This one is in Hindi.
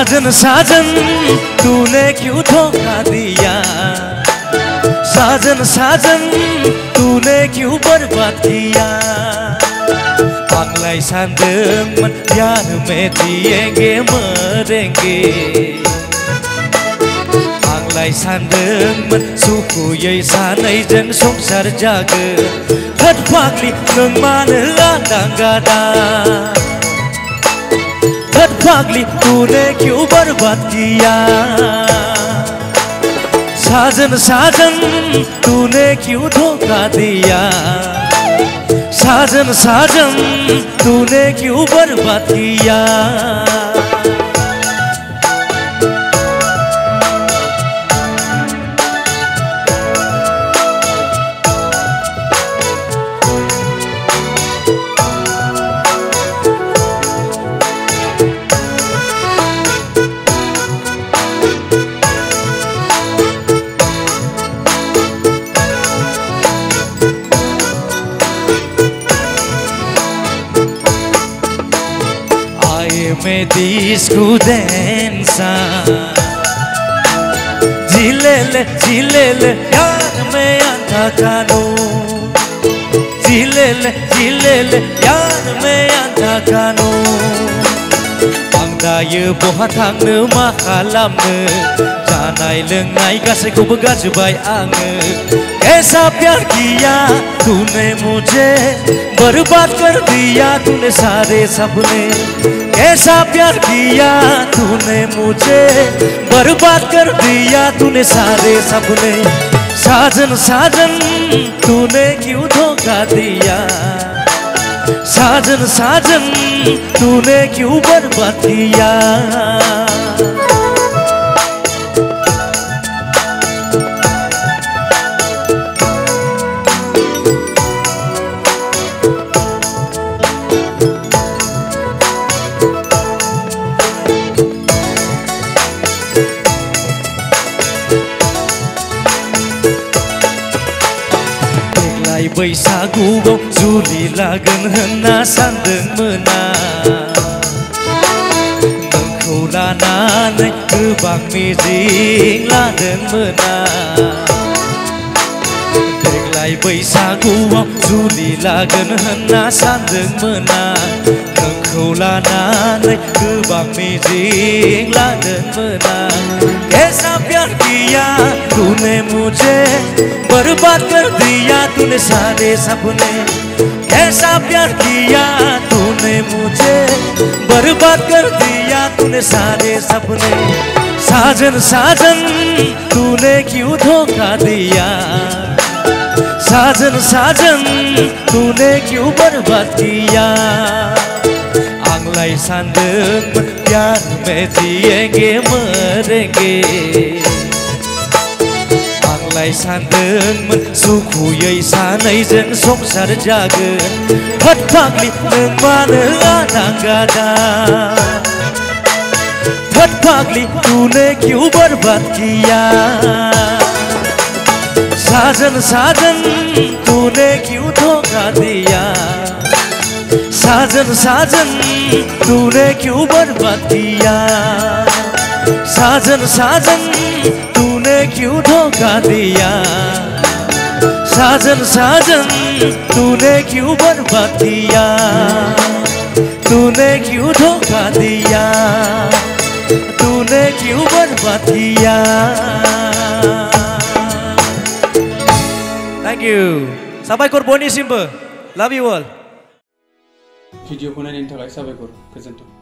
साजन साजन तूने क्यों धोखा दिया, साजन साजन तूने क्यों बर्बाद किया। आंलाय सानदोंमोन प्यार में जिएंगे मरेंगे, आंलाय सानदोंमोन सुखुयै सानैजों संसार जागोन। होद फाग्लि नों मानो आदां गादां, होद फाग्लि तूने क्यों बर्बाद किया। साजन साजन तूने क्यों धोखा दिया, साजन साजन तूने क्यों बर्बाद किया। Me discudenza Zilele, zilele, yar me antakano Zilele, zilele, yar me antakano Ang dayo bawah थांनो मा खालामनो जानाय लोंनाय गासैखौबो गारजोब्बाय आङो ऐसा प्यार किया तूने मुझे बर्बाद कर दिया तूने सारे सपने ऐसा प्यार किया तूने मुझे बर्बाद कर दिया तूने सारे सपने साजन साजन तूने क्यों धोखा दिया साजन साजन तूने क्यों बर्बाद किया बैसागुआव जुलि लागोन होनना सानदोंमोन नोंखौ लानानै गोबां मिजिं लादोंमोन देग्लाय बैसागुआव जुलि लागोन होनना सानदोंमोन नोंखौ लानानै गोबां मिजिं लादोंमोन ऐसा प्यार किया तूने मुझे बर्बाद कर दिया तूने सारे सपने ऐसा प्यार किया तूने मुझे बर्बाद कर दिया तूने सारे सपने साजन साजन तूने क्यों धोखा दिया साजन साजन तूने क्यों बर्बाद किया आंलाय सानदोंमोन प्यार में जिएंगे मरेंगे आंलाय सानदोंमोन सुखुयै सानैजों संसार जागोन होद फाग्लि नों मानो आदां गादां होद फाग्लि तूने क्यों बर्बाद किया साजन साजन तूने क्यों धोखा दिया साजन साजन तूने क्यों बर्बाद किया साजन साजन तूने क्यों धोखा दिया साजन साजन तूने क्यों बर्बाद किया तूने क्यों धोखा दिया तूने क्यों बर्बाद किया Thank you. Sabaikor Boni Simba. Love you all. भिडिअखौ नायनायनि थाखाय साबायखर गोजोन्थों।